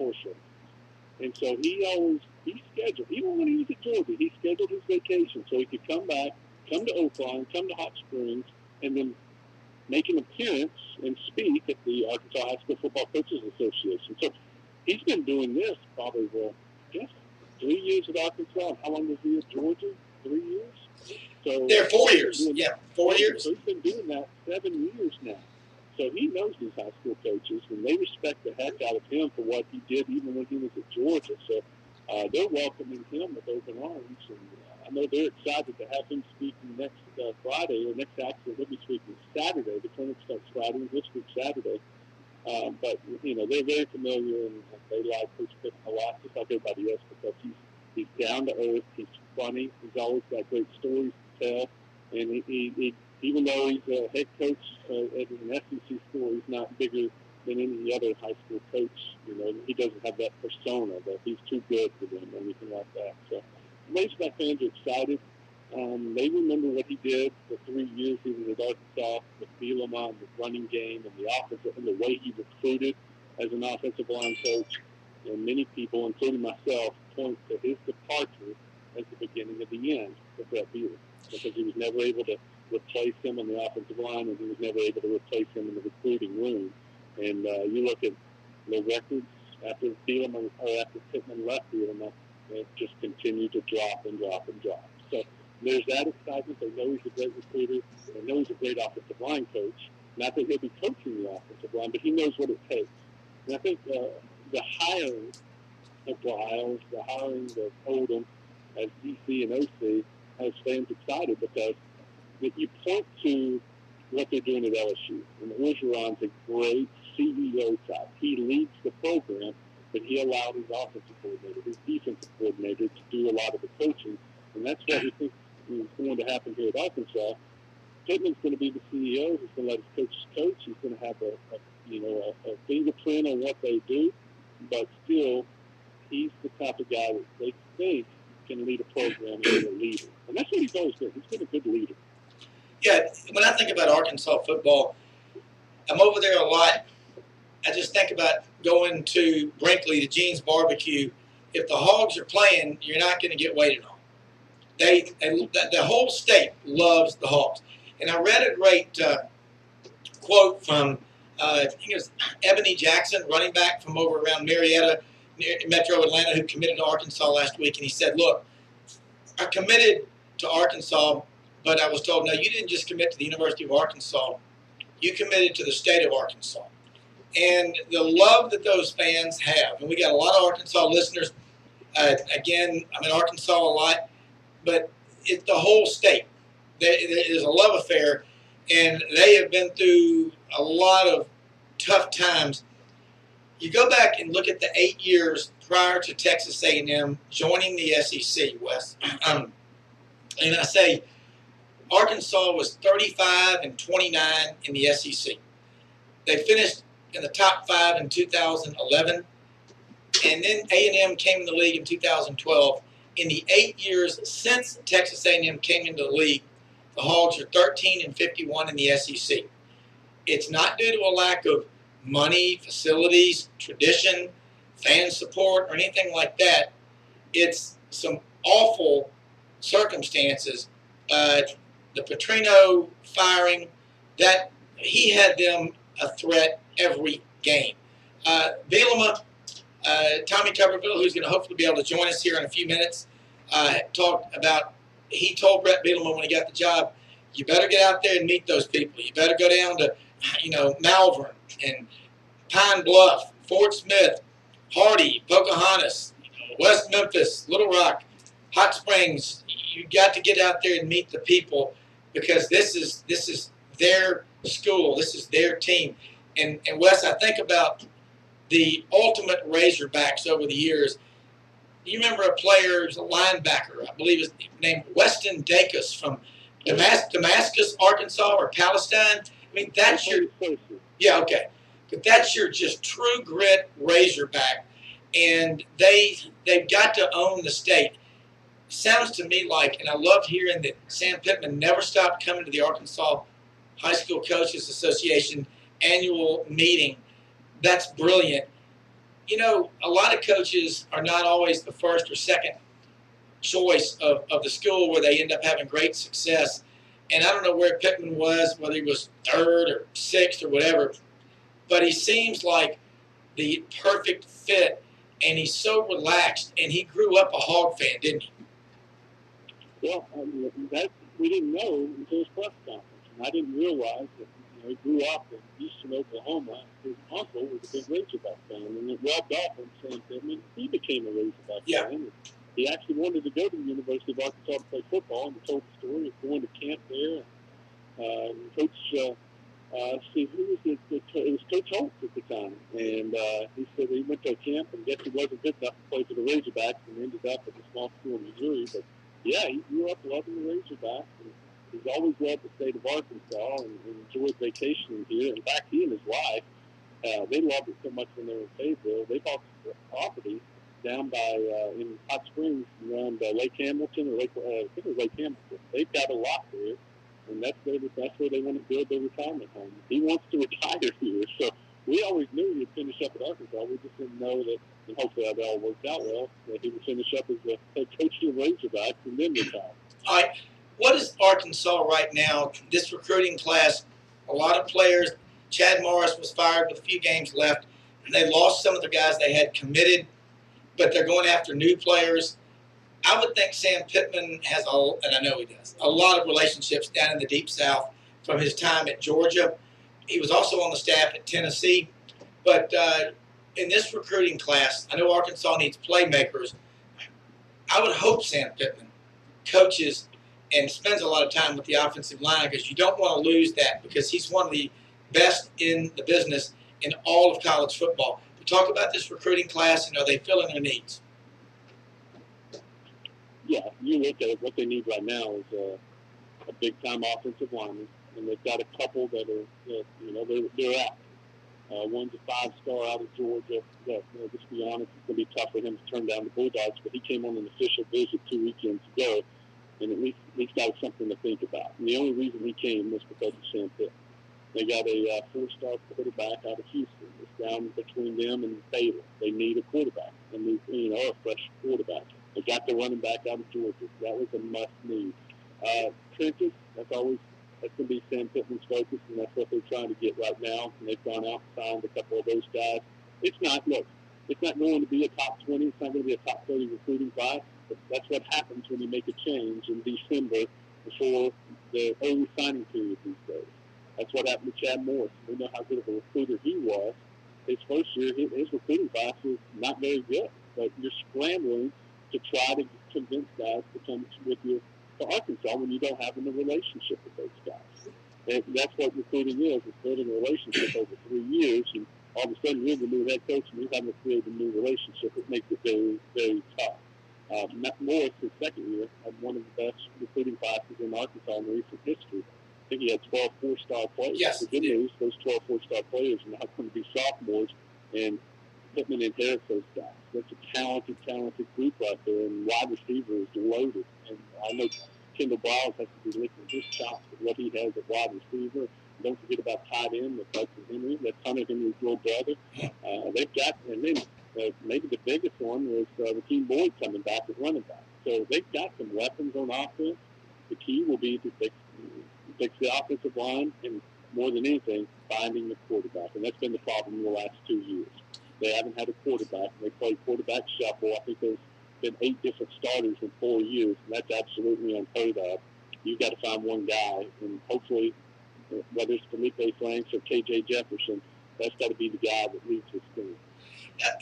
horse race. And so he scheduled, even when he was at Georgia, he scheduled his vacation so he could come back, come to Oakland, come to Hot Springs, and then make an appearance and speak at the Arkansas High School Football Coaches Association. So he's been doing this probably, I guess, 3 years at Arkansas. How long was he at Georgia? 3 years? So they're 4 years. Yeah, 4 years. So he's been doing that 7 years now. So he knows these high school coaches, and they respect the heck out of him for what he did even when he was at Georgia. So they're welcoming him with open arms. And I know they're excited to have him speaking next Friday, or next actually, he'll be speaking Saturday. The clinic starts Friday, and he'll speak Saturday. But, they're very familiar, and they like Coach Pittman a lot, just like everybody else, because he's down to earth, he's funny, he's always got great stories to tell, and he even though he's a head coach at an SEC school, he's not bigger than any other high school coach. He doesn't have that persona that he's too good for them or anything like that. So Razorback fans are excited. They remember what he did the 3 years he was at Arkansas with El-Amin and the running game and the offensive and the way he recruited as an offensive line coach. And many people, including myself, point to his departure as the beginning of the end of that deal, because he was never able to replace him on the offensive line, and he was never able to replace him in the recruiting room. And you look at the records after Pittman left El-Amin, it just continued to drop and drop and drop. So there's that excitement. They know he's a great recruiter. They know he's a great offensive line coach. Not that he'll be coaching the offensive line, but he knows what it takes. And I think the hiring of Lyles, the hiring of Oldham as DC and OC has fans excited, because if you point to what they're doing at LSU, and Orgeron's a great CEO type. He leads the program, but he allowed his offensive coordinator, his defensive coordinator, to do a lot of the coaching, and that's what we think is going to happen here at Arkansas. Pittman's going to be the CEO. He's going to let his coaches coach. He's going to have a fingerprint on what they do, but still, he's the type of guy that they think can lead a program and be a leader. And that's what he's always been. He's been a good leader. Yeah, when I think about Arkansas football, I'm over there a lot. I just think about going to Brinkley, to Gene's Barbecue. If the Hogs are playing, you're not going to get waited on. The whole state loves the Hogs. And I read a great quote from, I think it was Ebony Jackson, running back from over around Marietta, near Metro Atlanta, who committed to Arkansas last week. And he said, look, I committed to Arkansas, but I was told, no, you didn't just commit to the University of Arkansas. You committed to the state of Arkansas. And the love that those fans have, and we got a lot of Arkansas listeners. Again, I'm in Arkansas a lot, but it's the whole state. There's a love affair, and they have been through a lot of tough times. You go back and look at the 8 years prior to Texas A&M joining the SEC, Wes, and I say Arkansas was 35-29 in the SEC. They finished in the top 5 in 2011, and then A&M came in the league in 2012. In the 8 years since Texas A&M came into the league, the Hogs are 13-51 in the SEC. It's not due to a lack of money, facilities, tradition, fan support, or anything like that. It's some awful circumstances. The Petrino firing, that he had them a threat every game. Bielema, Tommy Tuberville, who's going to hopefully be able to join us here in a few minutes, talked about, he told Brett Bielema when he got the job, you better get out there and meet those people. You better go down to, Malvern and Pine Bluff, Fort Smith, Hardy, Pocahontas, West Memphis, Little Rock, Hot Springs. You got to get out there and meet the people, because this is their school. This is their team. And Wes, I think about the ultimate Razorbacks over the years. You remember a player, who's a linebacker, I believe his name Weston Dacus from Damascus, Arkansas, or Palestine. I mean, that's your, yeah, okay. But that's your just true grit Razorback. And they've got to own the state. Sounds to me like, and I love hearing that Sam Pittman never stopped coming to the Arkansas High School Coaches Association annual meeting. That's brilliant. a lot of coaches are not always the first or second choice of the school where they end up having great success. And I don't know where Pittman was, whether he was third or sixth or whatever, but he seems like the perfect fit, and he's so relaxed, and he grew up a Hog fan, didn't he? Well, that we didn't know until his press conference, and I didn't realize that he grew up in eastern Oklahoma. His uncle was a big Razorback fan, and it rubbed off on Sam Pittman. He became a Razorback fan. And he actually wanted to go to the University of Arkansas to play football, and he told the story of going to camp there. Coach, see, who was it? It was Coach Holtz at the time, and he said he went to a camp and guess he wasn't good enough to play for the Razorbacks and ended up at a small school in Missouri. But yeah, he grew up loving the Razorbacks, and he's always loved the state of Arkansas and enjoyed vacationing here. In fact, he and his wife, they loved it so much when they were in Fayetteville. They bought property down by in Hot Springs around Lake Hamilton or Lake, I think it was Lake Hamilton. They've got a lot there. And that's where they want to build their retirement home. He wants to retire here, so we always knew he'd finish up at Arkansas. We just didn't know that, and hopefully that all worked out well, that he would finish up as the head coach of the Razorbacks and then retire. All right, what is Arkansas right now? This recruiting class, a lot of players. Chad Morris was fired with a few games left, and they lost some of the guys they had committed, but they're going after new players. I would think Sam Pittman has, and I know he does, a lot of relationships down in the Deep South from his time at Georgia. He was also on the staff at Tennessee. But in this recruiting class, I know Arkansas needs playmakers. I would hope Sam Pittman coaches and spends a lot of time with the offensive line because you don't want to lose that because he's one of the best in the business in all of college football. We talk about this recruiting class and are they filling their needs? Yeah, you look at what they need right now is a big-time offensive lineman, and they've got a couple that are, they're out. One's a 5-star out of Georgia. That, just to be honest, it's going to be tough for him to turn down the Bulldogs, but he came on an official visit 2 weekends ago, and at least got something to think about. And the only reason he came was because of Sam Pitt. They got a 4-star quarterback out of Houston. It's down between them and Baylor. They need a quarterback. They need, a fresh quarterback. They got the running back out of Georgia. That was a must-need. Trenches, that's going to be Sam Pittman's focus, and that's what they're trying to get right now. And they've gone out and signed a couple of those guys. It's not going to be a top 20. It's not going to be a top 30 recruiting class. But that's what happens when you make a change in December before the early signing period these days. That's what happened to Chad Morris. We know how good of a recruiter he was. His first year, his recruiting class was not very good. But you're scrambling to try to convince guys to come with you to Arkansas when you don't have a relationship with those guys. And that's what recruiting is building a relationship over 3 years. And all of a sudden, you're the new head coach and you're having to create a new relationship. It makes it very, very tough. Matt Morris, his second year, had one of the best recruiting classes in Arkansas in recent history. I think he had 12 4-star players. Yes, the good news, those 12 4-star players are now going to be sophomores, and Pittman inherits those guys. That's a talented group out there, and wide receiver is loaded. And I know Kendall Browse has to be licking his chops with what he has at wide receiver. Don't forget about tight end with Hudson Henry. That's Hunter Henry's little brother. They've got, and then maybe the biggest one was Rakeem Boyd coming back at running back. So they've got some weapons on offense. The key will be to fix the offensive line, and more than anything, finding the quarterback. And that's been the problem in the last 2 years. They haven't had a quarterback. They play quarterback shuffle. I think there's been 8 different starters in 4 years, and that's absolutely unheard of. You've got to find one guy, and hopefully, whether it's Felipe Franks or KJ Jefferson, that's got to be the guy that leads this team.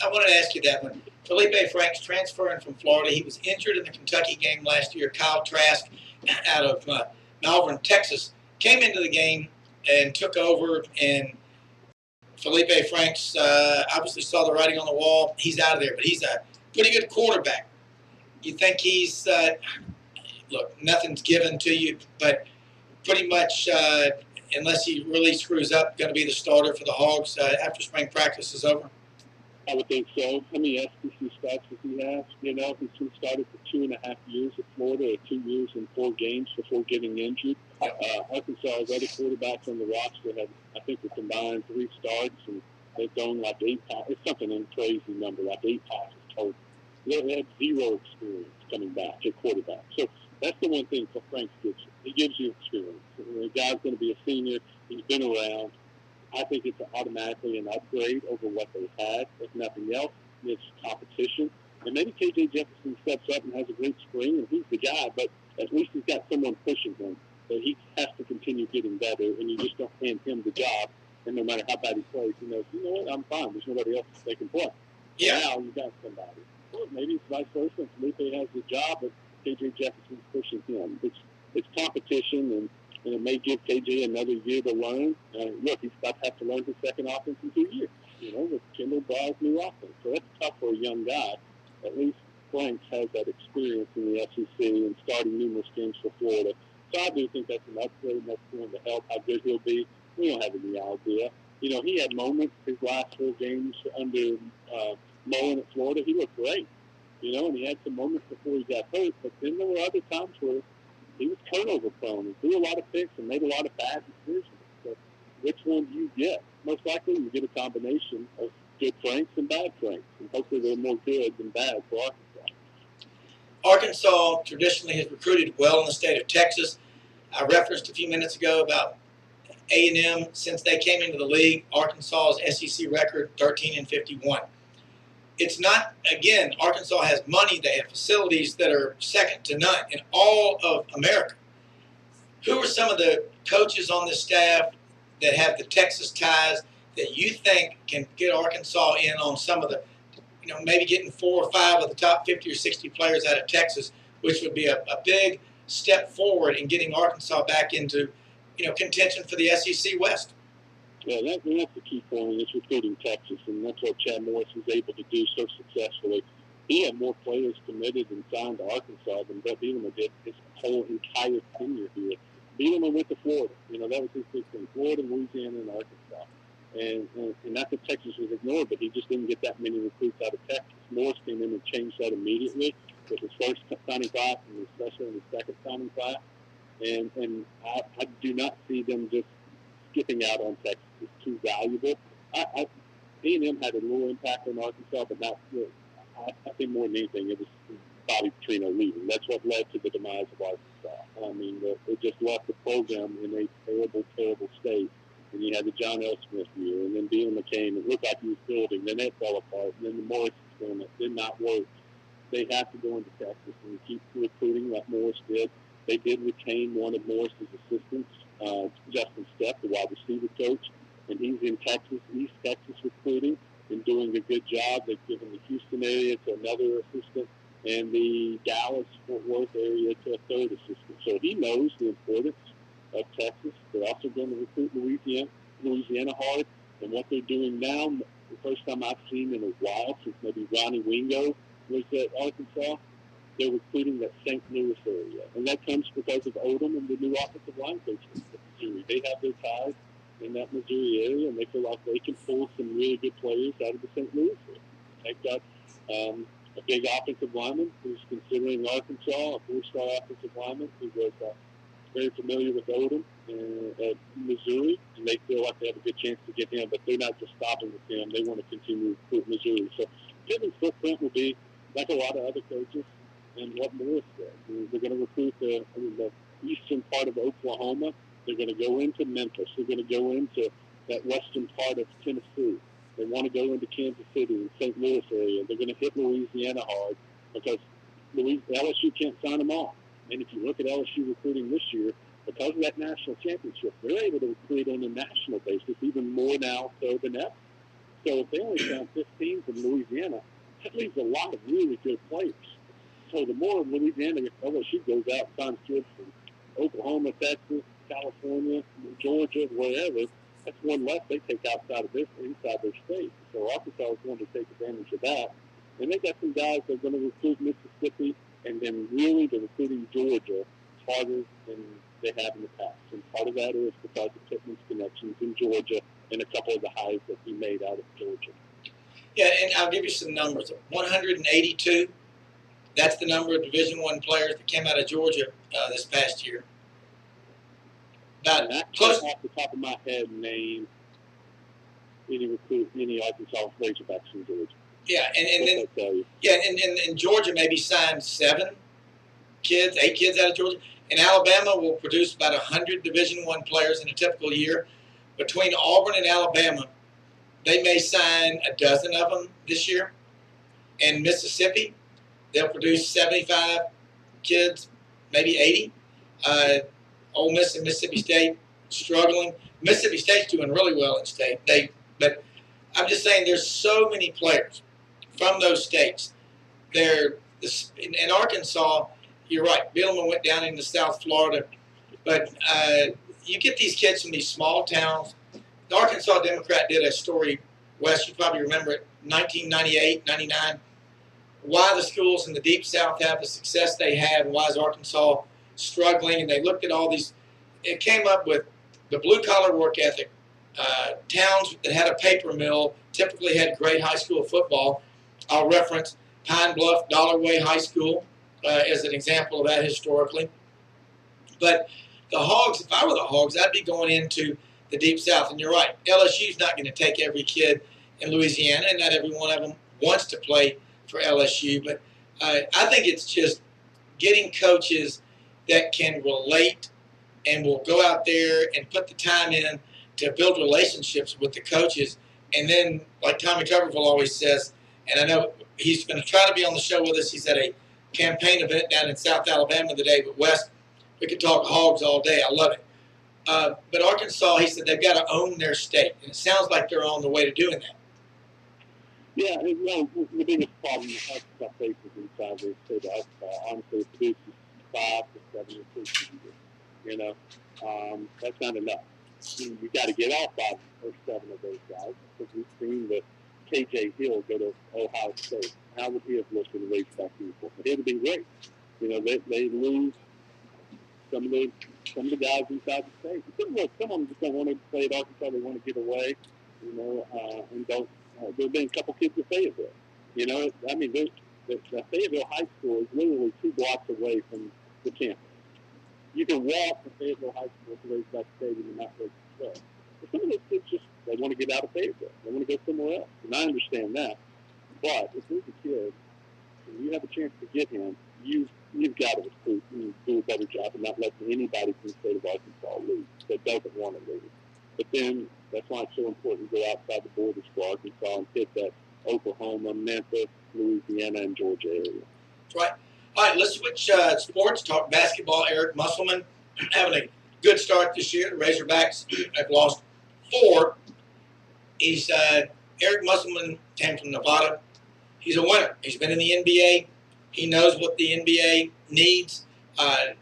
I wanted to ask you that one. Felipe Franks transferring from Florida. He was injured in the Kentucky game last year. Kyle Trask out of Malvern, Texas, came into the game and took over, and Felipe Franks obviously saw the writing on the wall. He's out of there, but he's a pretty good quarterback. You think he's look, nothing's given to you, but pretty much, unless he really screws up, going to be the starter for the Hogs after spring practice is over? I would think so. How many SEC starts does he have? He's started for 2.5 years at Florida, or 2 years and 4 games before getting injured. Arkansas's other quarterbacks on the roster have, I think, a combined 3 starts, and They've thrown like 8 passes. It's something in crazy number, like 8 passes total. They have 0 experience coming back at quarterback. So that's the one thing for Frank gives you. He gives you experience. The guy's going to be a senior. He's been around. I think it's automatically an upgrade over what they had. If nothing else, it's competition. And maybe K.J. Jefferson steps up and has a great spring, and he's the guy, but at least he's got someone pushing him. So he has to continue getting better, and you just don't hand him the job. And no matter how bad he plays, he knows, you know what, I'm fine. There's nobody else that can play. Yeah. Now you got somebody. Well, maybe it's vice versa. Felipe has the job, but K.J. Jefferson's pushing him. It's competition, and it may give K.J. another year to learn. Look, he's about to have to learn his second offense in 2 years, with Kendall Bry's new offense. So that's tough for a young guy. At least Franks has that experience in the SEC and starting numerous games for Florida. So I do think that's an upgrade, and that's going to help. How good he'll be, we don't have any idea. He had moments his last 4 games under Mullen at Florida. He looked great, and he had some moments before he got hurt. But then there were other times where he was turnover prone and threw a lot of picks and made a lot of bad decisions. So which one do you get? Most likely you get a combination of good Franks and bad Franks, and hopefully they're more good than bad for Arkansas. Arkansas traditionally has recruited well in the state of Texas. I referenced a few minutes ago about A&M. Since they came into the league, Arkansas's SEC record 13-51. It's not, again, Arkansas has money. They have facilities that are second to none in all of America. Who are some of the coaches on this staff that have the Texas ties that you think can get Arkansas in on some of the, maybe getting 4 or 5 of the top 50 or 60 players out of Texas, which would be a big step forward in getting Arkansas back into, contention for the SEC West? Yeah, that's the key point. It's recruiting Texas, and that's what Chad Morris was able to do so successfully. He had more players committed and signed to Arkansas than Brett Bielema did his whole entire tenure here. Bielema went to Florida. That was his big thing. Florida, Louisiana, and Arkansas. And not that Texas was ignored, but he just didn't get that many recruits out of Texas. Morris came in and changed that immediately with his first signing class and especially his second signing class. And I do not see them just skipping out on Texas. It's too valuable. A&M had a little impact on Arkansas, but not really. I think more than anything, it was Bobby Petrino leaving. That's what led to the demise of Arkansas. I mean, it just left the program in a terrible, terrible state. And you had the John L. Smith year, and then Bielema came. It looked like he was building. Then it fell apart. And then the Morris experiment did not work. They have to go into Texas and keep recruiting like Morris did. They did retain one of Morris's assistants, Justin Stepp, the wide receiver coach, and he's in Texas, East Texas recruiting and doing a good job. They've given the Houston area to another assistant and the Dallas-Fort Worth area to a third assistant. So he knows the importance of Texas. They're also going to recruit Louisiana hard, and what they're doing now, the first time I've seen in a while, since maybe Ronnie Wingo was at Arkansas, they're recruiting that St. Louis area. And that comes because of Odom and the new offensive line coaches at Missouri. They have their ties in that Missouri area, and they feel like they can pull some really good players out of the St. Louis area. They've got a big offensive lineman who's considering Arkansas, a 4-star offensive lineman who was very familiar with Odom at Missouri, and they feel like they have a good chance to get him, but they're not just stopping with him. They want to continue to recruit Missouri. So Pittman's footprint will be like a lot of other coaches, and what Morris said. They're going to recruit the eastern part of Oklahoma. They're going to go into Memphis. They're going to go into that western part of Tennessee. They want to go into Kansas City and St. Louis area. They're going to hit Louisiana hard because LSU can't sign them off. And if you look at LSU recruiting this year, because of that national championship, they're able to recruit on a national basis even more now so than ever. So if they only found 15 from Louisiana, that leaves a lot of really good players. So the more Louisiana, LSU goes out and finds kids from Oklahoma, Texas, California, Georgia, wherever, that's one less they take inside their state. So Arkansas is going to take advantage of that. And they got some guys that are going to recruit Mississippi, and then really they're recruiting Georgia harder than they have in the past. And part of that is because of Pittman's connections in Georgia and a couple of the hires that he made out of Georgia. Yeah, and I'll give you some numbers. 182. That's the number of Division I players that came out of Georgia this past year. About close off the top of my head, name any Arkansas Razorbacks in Georgia. Yeah, and then tell you? Yeah, and Georgia maybe signed 8 kids out of Georgia. And Alabama will produce about 100 Division I players in a typical year. Between Auburn and Alabama, they may sign a dozen of them this year. And Mississippi, they'll produce 75 kids, maybe 80. Ole Miss and Mississippi State struggling. Mississippi State's doing really well in state. But I'm just saying there's so many players from those states. In Arkansas, you're right. Bielema went down into South Florida. But you get these kids from these small towns. The Arkansas Democrat did a story, Wes, you probably remember it, 1998, 99, why the schools in the Deep South have the success they have and why is Arkansas struggling. And they looked at all these. It came up with the blue-collar work ethic. Towns that had a paper mill typically had great high school football. I'll reference Pine Bluff, Dollarway High School as an example of that historically. But the Hogs, if I were the Hogs, I'd be going into the Deep South. And you're right, LSU's not going to take every kid in Louisiana, and not every one of them wants to play for LSU. But I think it's just getting coaches that can relate and will go out there and put the time in to build relationships with the coaches. And then, like Tommy Tuberville always says, and I know he's going to try to be on the show with us. He's at a campaign event down in South Alabama today. But Wes, we could talk Hogs all day. I love it. But Arkansas, he said they've got to own their state. And it sounds like they're on the way to doing that. Yeah, the biggest problem Arkansas faces inside their state of Arkansas, honestly, it produces 5 to 7 recruits a year. That's not enough. You got to get off 5 or 7 of those guys, because we've seen that KJ Hill go to Ohio State. How would he have looked in the racetrack uniform? It would be great. They lose some of the guys inside the state. Some of them just don't want to play at Arkansas. They want to get away, and don't. There have been a couple kids at Fayetteville. The Fayetteville High School is literally 2 blocks away from the campus. You can walk from Fayetteville High School to Razorback Stadium and not go to the show. But some of those kids they want to get out of Fayetteville. They want to go somewhere else. And I understand that. But if there's a kid and you have a chance to get him, you've got to recruit and do a better job and not let anybody from the state of Arkansas lose that doesn't want to lose. But then that's why it's so important to go outside the borders for Arkansas and hit that Oklahoma, Memphis, Louisiana, and Georgia area. That's right. All right, let's switch sports, talk basketball. Eric Musselman having a good start this year. The Razorbacks have lost 4. Eric Musselman came from Nevada. He's a winner. He's been in the NBA. He knows what the NBA needs.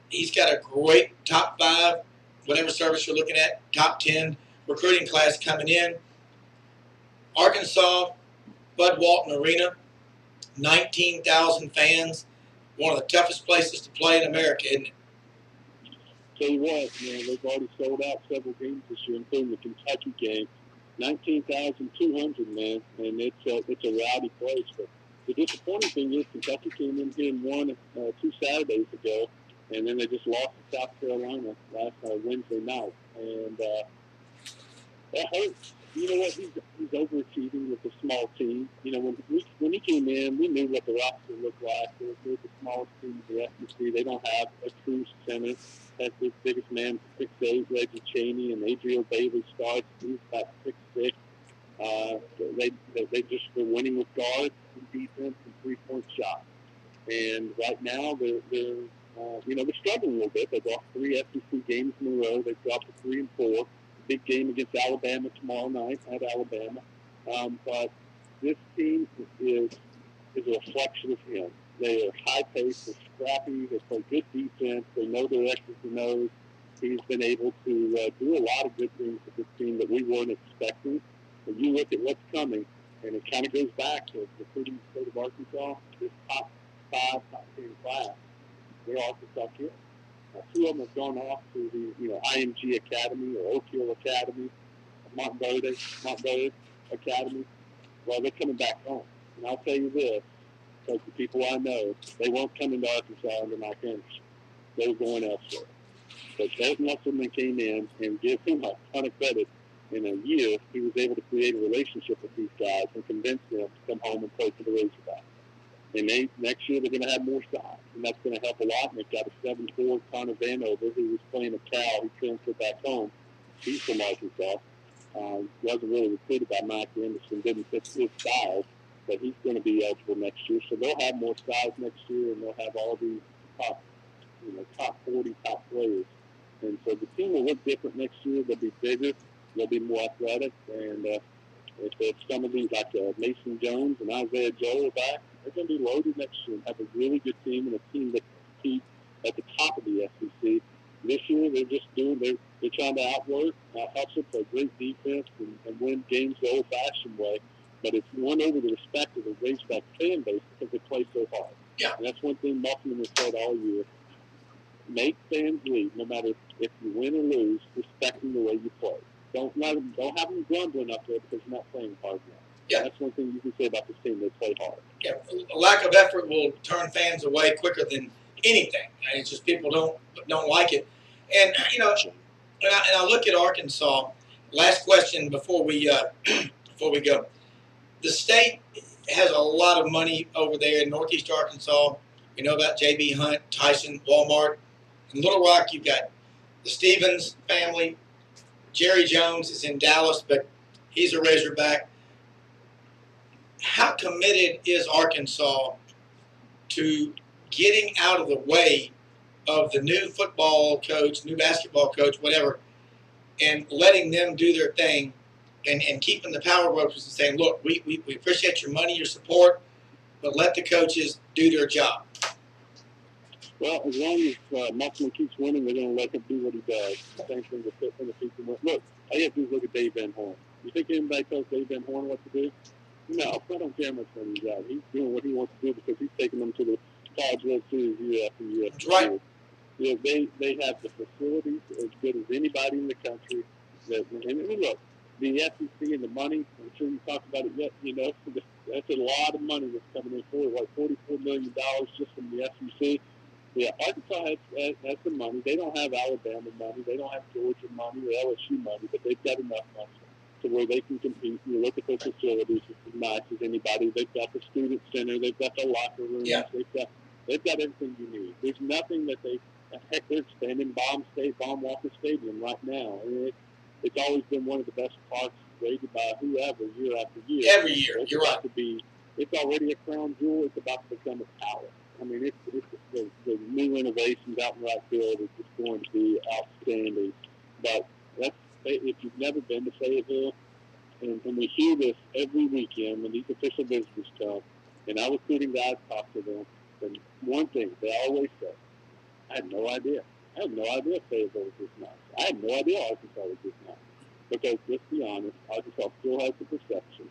He's got a great top 5, whatever service you're looking at, top 10 recruiting class coming in. Arkansas, Bud Walton Arena, 19,000 fans. One of the toughest places to play in America, isn't it? Tell you what, they've already sold out several games this year, including the Kentucky game. 19,200, man, and it's a rowdy place. But the disappointing thing is Kentucky came in here and won 2 Saturdays ago, and then they just lost to South Carolina last Wednesday night, and that hurts. You know what? He's overachieving with a small team. When he came in, we knew what the roster looked like. They're the smallest team in the SEC. They don't have a true center. That's the biggest man, 6'8", Reggie Chaney, and Adriel Bailey starts. He's about 6'6". They're winning with guards and defense and 3-point shots. And right now they're struggling a little bit. They've lost 3 SEC games in a row. They've dropped to 3 and 4. Big game against Alabama tomorrow night at Alabama. But this team is a reflection of him. They are high-paced, they're scrappy, they play good defense, they know their X's and O's. He's been able to do a lot of good things with this team that we weren't expecting. When you look at what's coming, and it kind of goes back to the recruiting state of Arkansas, this top 5, top 10 class, they're Arkansas kids. 2 of them have gone off to the IMG Academy or Oak Hill Academy, Montverde Academy. Well, they're coming back home. And I'll tell you this, because the people I know, they weren't coming to Arkansas under Mike Anderson. They were going elsewhere. But Eric Musselman came in and give him a ton of credit. in a year, he was able to create a relationship with these guys and convince them to come home and play for the Razorbacks. And next year they're going to have more size, and that's going to help a lot. And they've got a 7'4" Connor Vanover who was playing at Cal. He transferred back home. He's from Arkansas. Wasn't really recruited by Mike Anderson, didn't fit his style, but he's going to be eligible next year. So they'll have more size next year, and they'll have all these top 40 top players. And so the team will look different next year. They'll be bigger. They'll be more athletic. And if some of these, like Mason Jones and Isaiah Joe are back, they're going to be loaded next year and have a really good team and a team that can compete at the top of the SEC. This year, they're trying to outwork, hustle, play great defense, and win games the old-fashioned way. But it's won over the respect of the Razorback fan base because they play so hard. Yeah. And that's one thing Muffin has said all year. Make fans leave, no matter if you win or lose, respecting the way you play. Don't have them grumbling up there because you're not playing hard enough. Yeah. That's one thing you can say about this team. They play hard. Yeah, a lack of effort will turn fans away quicker than anything. It's just people don't like it. And and I look at Arkansas. Last question before we go. The state has a lot of money over there in Northeast Arkansas. We know about J.B. Hunt, Tyson, Walmart. In Little Rock, you've got the Stevens family. Jerry Jones is in Dallas, but he's a Razorback. How committed is Arkansas to getting out of the way of the new football coach, new basketball coach, whatever, and letting them do their thing and keeping the power brokers and saying, look, we appreciate your money, your support, but let the coaches do their job? Well, as long as Muffin keeps winning, they're going to let him do what he does. The same thing with Pitt and the people. Look, all you have to do is look at Dave Van Horn. You think anybody tells Dave Van Horn what to do? No, I don't care much when he's out. He's doing what he wants to do because he's taking them to the College World Series year after year. That's right. They have the facilities as good as anybody in the country. And look, the SEC and the money, I'm sure you talked about it yet, that's a lot of money that's coming in for like $44 million just from the SEC. Yeah, Arkansas has the money. They don't have Alabama money. They don't have Georgia money or LSU money, but they've got enough money to where they can compete. You look at their facilities, it's as nice as anybody. They've got the student center. They've got the locker rooms. Yeah. They've got everything you need. There's nothing that they're expanding Baum Walker Stadium right now. I mean, it's always been one of the best parks rated by whoever year after year. Every year, you're right. It's already a crown jewel. It's about to become a tower. I mean, the new innovations out in right field is just going to be outstanding. But if you've never been to Fayetteville, and we hear this every weekend when these official visitors come, and our recruiting guys talk to them, and one thing they always say, I had no idea. Fayetteville was this nice. I had no idea Arkansas was this nice. Because, let's be honest, Arkansas still has the perception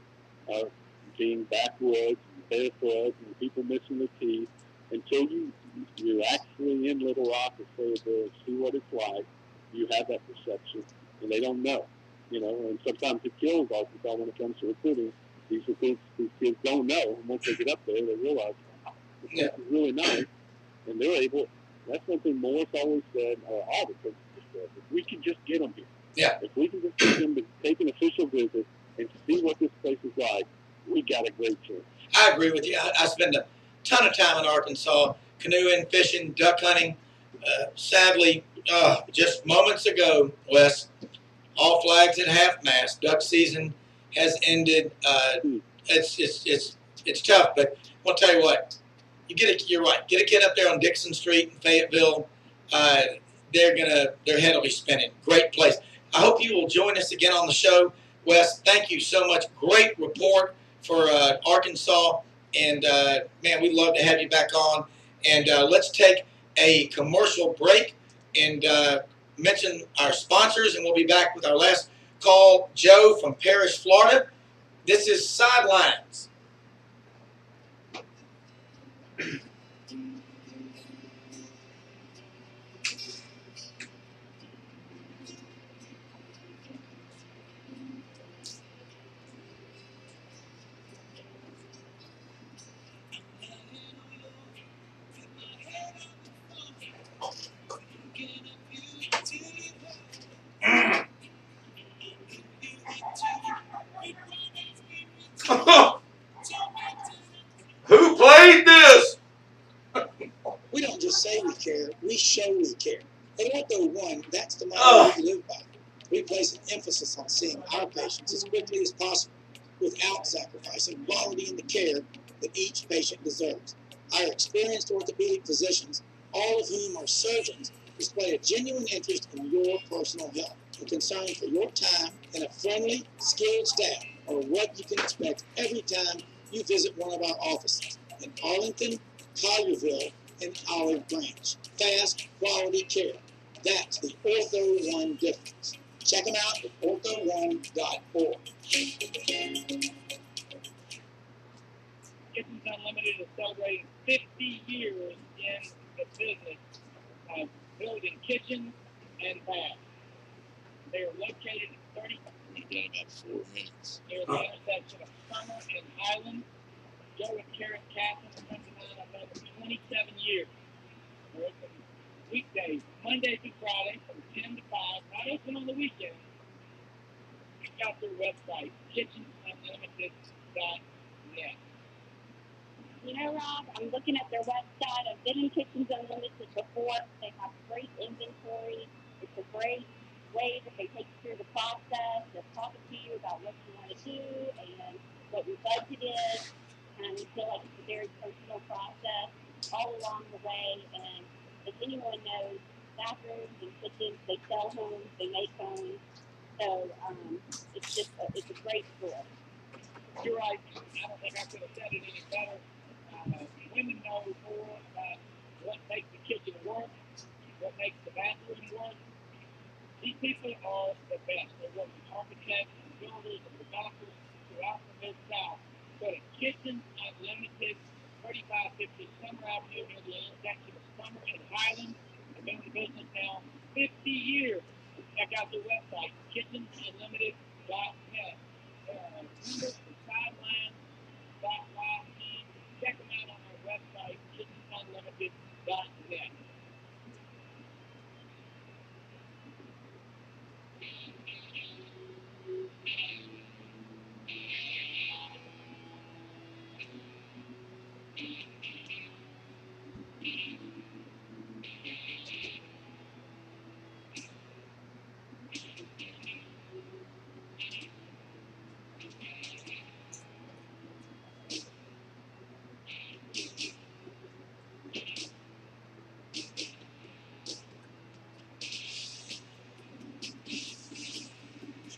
of being backwoods and barefoot and people missing their teeth. Until you're actually in Little Rock or Fayetteville and see what it's like, you have that perception, and they don't know. And sometimes it kills Arkansas when it comes to recruiting. These kids don't know, and once they get up there, they realize, wow, this place is really nice, and they're able. That's one thing Morris always said, or all the coaches said, if we can just get them here. Yeah. If we can just get them to take an official visit and see what this place is like, we got a great chance. I agree with you. I spend a ton of time in Arkansas, canoeing, fishing, duck hunting. Sadly, just moments ago, Wes, all flags at half-mast. Duck season has ended. It's tough, but I'll tell you what. You're right. Get a kid up there on Dixon Street in Fayetteville. Their head will be spinning. Great place. I hope you will join us again on the show, Wes. Thank you so much. Great report for Arkansas. And, man, we'd love to have you back on. And let's take a commercial break and mention our sponsors, and we'll be back with our last call. Joe from Parrish, Florida. This is Sidelines. Who played this? We don't just say we care, we show we care. At Ortho One, that's the motto we live by. We place an emphasis on seeing our patients as quickly as possible without sacrificing quality in the care that each patient deserves. Our experienced orthopedic physicians, all of whom are surgeons, display a genuine interest in your personal health. A concern for your time and a friendly, skilled staff are what you can expect every time you visit one of our offices in Arlington, Collierville, and Olive Branch. Fast, quality care. That's the Ortho One difference. Check them out at ortho1.org. Kitchens Unlimited is celebrating 50 years in the business of building kitchens and baths. They are located at 30. You got about 4 minutes. Near the intersection of Summer and Highland. Joe and Karen Casson have been on over 27 years. They're open weekdays, Monday through Friday from 10 to 5. Not open on the weekends. Check out their website, kitchensunlimited.net. You know, Rob, I'm looking at their website. I've been in Kitchens Unlimited before. They have great inventory. It's a great way that they take you through the process. They're talking to you about what you want to do and what your budget is. And you feel like it's a very personal process all along the way. And if anyone knows bathrooms and kitchens, they sell homes, they make homes. So it's just it's a great store. You're right. I don't think I could have said it any better. Women know more about what makes the kitchen work, what makes the bathroom work. These people are the best. They work with architects and builders and developers throughout the Mid-South. Go to Kitchens Unlimited, 3550 Summer Avenue near the intersection of Summer and Highland. They've been in business now 50 years. Check out their website, kitchensunlimited.net. Members for sidelines. Check them out on our website, kitchensunlimited.net.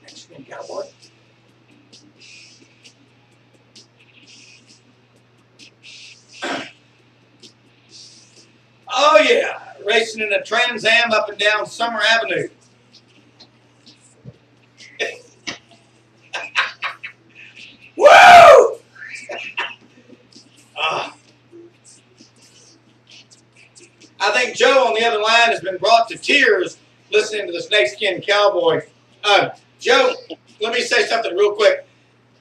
Mexican cowboy. Oh yeah, racing in a Trans Am up and down Summer Avenue. Woo! I think Joe on the other line has been brought to tears listening to the Snakeskin Cowboy. Joe, let me say something real quick.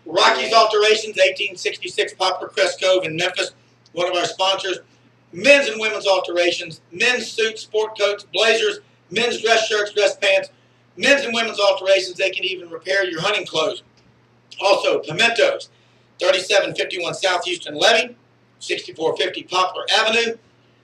Rocky's Alterations, 1866 Poplar Crest Cove in Memphis, one of our sponsors. Men's and women's alterations, men's suits, sport coats, blazers, men's dress shirts, dress pants, men's and women's alterations. They can even repair your hunting clothes. Also, Pimentos, 3751 South Houston Levee, 6450 Poplar Avenue.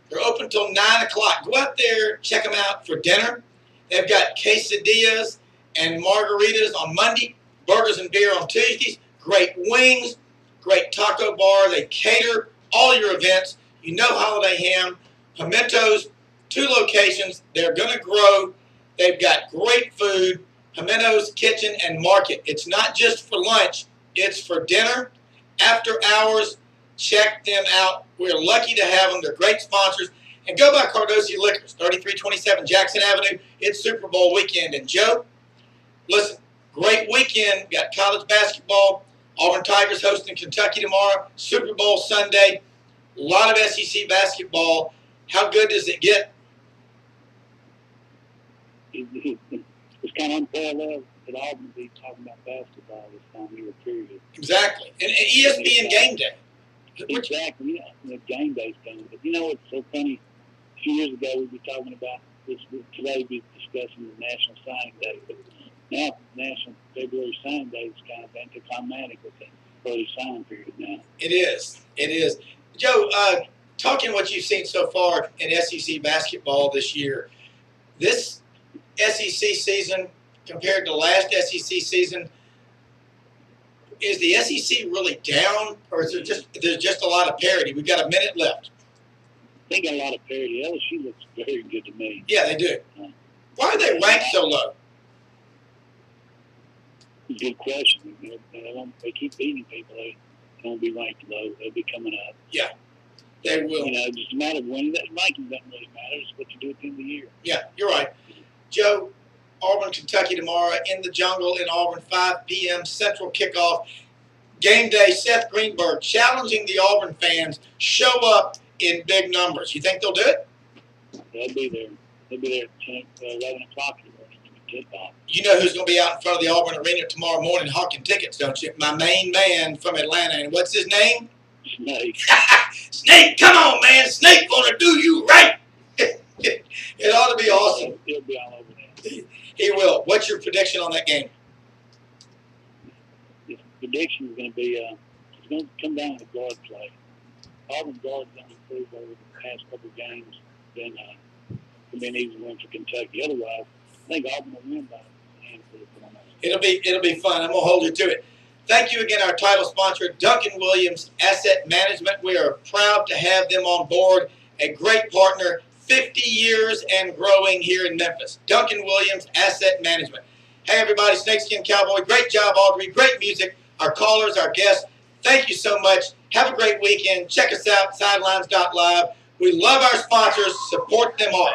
They're open till 9 o'clock. Go out there, check them out for dinner. They've got quesadillas and margaritas on Monday, burgers and beer on Tuesdays, great wings, great taco bar. They cater all your events. You know Holiday Ham, Pimentos, 2 locations. They're going to grow. They've got great food. Pimentos Kitchen and Market. It's not just for lunch. It's for dinner, after hours. Check them out. We're lucky to have them. They're great sponsors. And go by Cardosi Liquors, 3327 Jackson Avenue. It's Super Bowl weekend. And Joe, listen, great weekend. We got college basketball. Auburn Tigers hosting Kentucky tomorrow. Super Bowl Sunday. A lot of SEC basketball. How good does it get? It's kind of unparalleled at Auburn to be talking about basketball this time of year, period. Exactly. And ESPN Game Day. Exactly, yeah. The game day's coming. But you know what's so funny? A few years ago, we'd be talking about this. Today, we'd be discussing the National Signing Day. But now, National February Signing Day is kind of anticlimactic with the early sign period now. It is. It is. Joe, talking what you've seen so far in SEC basketball this year, this SEC season compared to last SEC season, is the SEC really down, or is there there's just a lot of parity? We've got a minute left. They got a lot of parity. LSU looks very good to me. Yeah, they do. Why are they ranked so low? Good question. They keep beating people. They won't be ranked low. They'll be coming up. Yeah, they will. You know, just a matter of winning. That ranking doesn't really matter. It's what you do at the end of the year. Yeah, you're right. Joe, Auburn, Kentucky tomorrow in the jungle in Auburn, 5 p.m. Central kickoff. Game day, Seth Greenberg challenging the Auburn fans, show up in big numbers. You think they'll do it? They'll be there. They'll be there at 11 o'clock in the morning to tip-off. You know who's going to be out in front of the Auburn Arena tomorrow morning hawking tickets, don't you? My main man from Atlanta. And what's his name? Snake. Snake, come on, man. Snake going to do you right. It ought to be awesome. He'll be all over that. He will. What's your prediction on that game? The prediction is going to be it's going to come down to guard play. Auburn guard's going to improve over the past couple of games. Then it'll be an easy win for Kentucky. Otherwise, I think Auburn will win by a handful of points. It'll be fun. I'm going to hold you to it. Thank you again, our title sponsor, Duncan Williams Asset Management. We are proud to have them on board. A great partner, 50 years and growing here in Memphis. Duncan Williams Asset Management. Hey, everybody, Snakeskin Cowboy. Great job, Audrey. Great music. Our callers, our guests, thank you so much. Have a great weekend. Check us out, sidelines.live. We love our sponsors. Support them all.